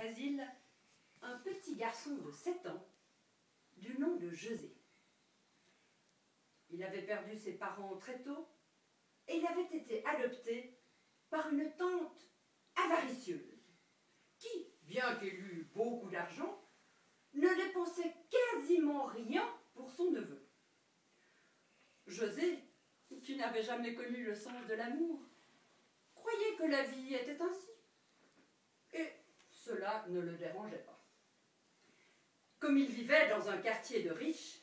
Brésil un petit garçon de 7 ans du nom de José. Il avait perdu ses parents très tôt et il avait été adopté par une tante avaricieuse qui, bien qu'elle eût beaucoup d'argent, ne dépensait quasiment rien pour son neveu. José, qui n'avait jamais connu le sens de l'amour, croyait que la vie était ainsi. Et cela ne le dérangeait pas. Comme il vivait dans un quartier de riches,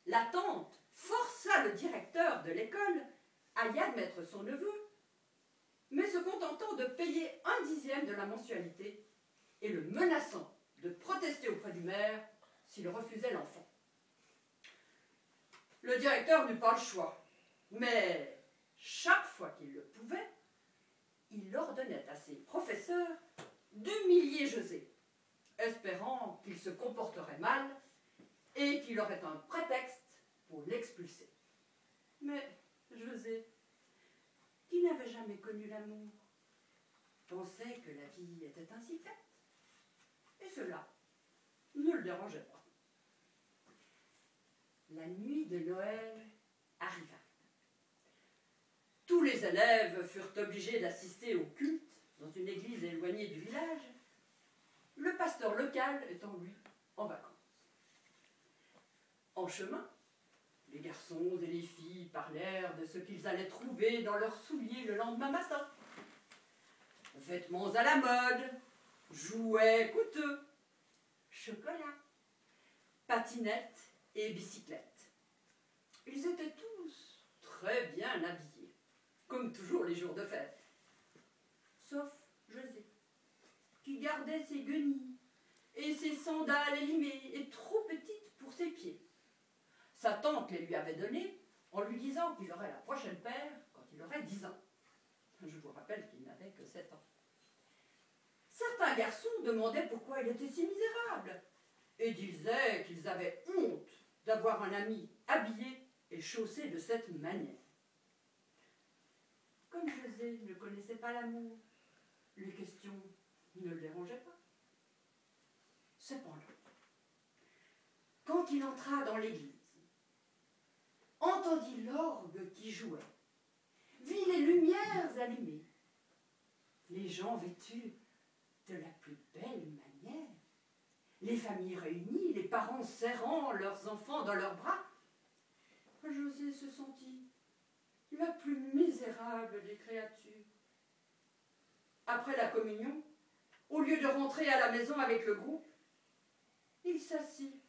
la tante força le directeur de l'école à y admettre son neveu, mais se contentant de payer 1/10 de la mensualité et le menaçant de protester auprès du maire s'il refusait l'enfant. Le directeur n'eut pas le choix, mais chaque fois qu'il le pouvait, il ordonnait à ses professeurs d'humilier José, espérant qu'il se comporterait mal et qu'il aurait un prétexte pour l'expulser. Mais José, qui n'avait jamais connu l'amour, pensait que la vie était ainsi faite, et cela ne le dérangeait pas. La nuit de Noël arriva. Tous les élèves furent obligés d'assister au culte dans une église éloignée du village, le pasteur local étant, lui, en vacances. En chemin, les garçons et les filles parlèrent de ce qu'ils allaient trouver dans leurs souliers le lendemain matin. Vêtements à la mode, jouets coûteux, chocolat, patinettes et bicyclettes. Ils étaient tous très bien habillés, comme toujours les jours de fête. Sauf José, qui gardait ses guenilles et ses sandales élimées et trop petites pour ses pieds. Sa tante les lui avait données en lui disant qu'il aurait la prochaine paire quand il aurait 10 ans. Je vous rappelle qu'il n'avait que 7 ans. Certains garçons demandaient pourquoi il était si misérable et disaient qu'ils avaient honte d'avoir un ami habillé et chaussé de cette manière. Comme José ne connaissait pas l'amour, les questions ne le dérangeaient pas. Cependant, quand il entra dans l'église, entendit l'orgue qui jouait, vit les lumières allumées, les gens vêtus de la plus belle manière, les familles réunies, les parents serrant leurs enfants dans leurs bras, José se sentit la plus misérable des créatures. Après la communion, au lieu de rentrer à la maison avec le groupe, il s'assit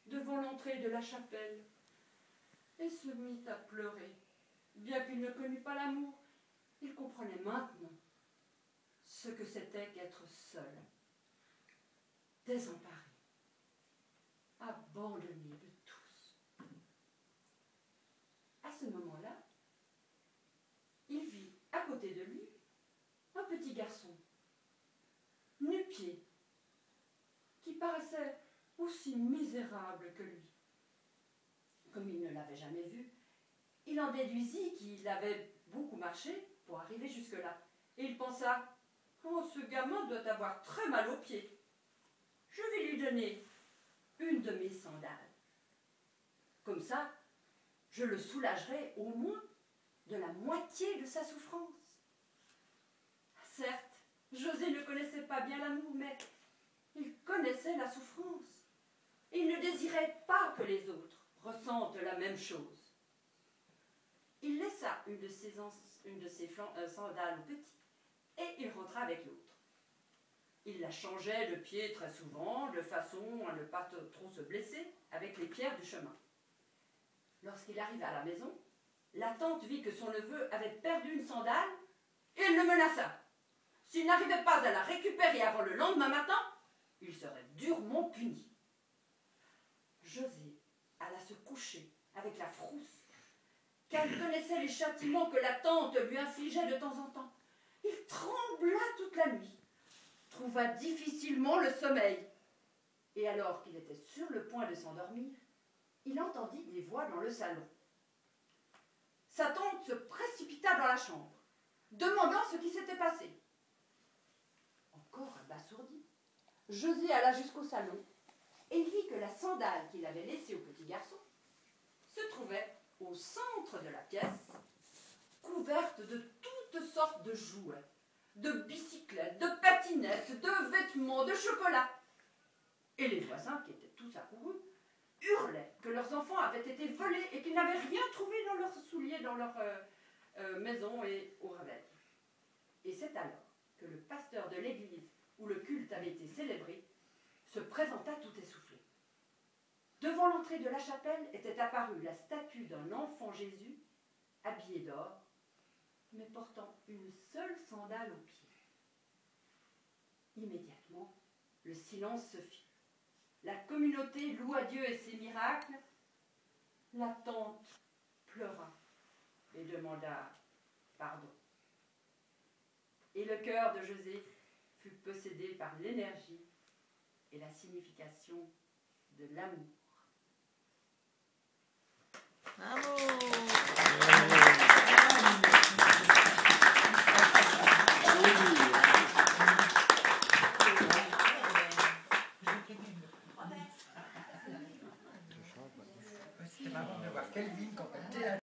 devant l'entrée de la chapelle et se mit à pleurer. Bien qu'il ne connût pas l'amour, il comprenait maintenant ce que c'était qu'être seul, désemparé, abandonné de tous. À ce moment-là, il vit à côté de lui un petit garçon, nu-pied, qui paraissait aussi misérable que lui. Comme il ne l'avait jamais vu, il en déduisit qu'il avait beaucoup marché pour arriver jusque-là. Et il pensa, « Oh, ce gamin doit avoir très mal aux pieds. Je vais lui donner une de mes sandales. Comme ça, je le soulagerai au moins de la moitié de sa souffrance. » Certes, José ne connaissait pas bien l'amour, mais il connaissait la souffrance. Et il ne désirait pas que les autres ressentent la même chose. Il laissa une de ses sandales au petit et il rentra avec l'autre. Il la changeait de pied très souvent, de façon à ne pas trop se blesser avec les pierres du chemin. Lorsqu'il arriva à la maison, la tante vit que son neveu avait perdu une sandale et elle le menaça. S'il n'arrivait pas à la récupérer avant le lendemain matin, il serait durement puni. José alla se coucher avec la frousse, car il connaissait les châtiments que la tante lui infligeait de temps en temps. Il trembla toute la nuit, trouva difficilement le sommeil, et alors qu'il était sur le point de s'endormir, il entendit des voix dans le salon. Sa tante se précipita dans la chambre, demandant ce qui s'était passé. Encore abasourdi, José alla jusqu'au salon et vit que la sandale qu'il avait laissée au petit garçon se trouvait au centre de la pièce, couverte de toutes sortes de jouets, de bicyclettes, de patinettes, de vêtements, de chocolat. Et les voisins, qui étaient tous accourus, hurlaient que leurs enfants avaient été volés et qu'ils n'avaient rien trouvé dans leurs souliers, dans leur maison et au réveil. Et c'est alors que le pasteur de l'église où le culte avait été célébré se présenta tout essoufflé. Devant l'entrée de la chapelle était apparue la statue d'un enfant Jésus, habillé d'or, mais portant une seule sandale au pied. Immédiatement, le silence se fit. La communauté loua Dieu et ses miracles. La tante pleura et demanda pardon. Et le cœur de José fut possédé par l'énergie et la signification de l'amour. Bravo. C'était marrant de voir Kelvin quand elle était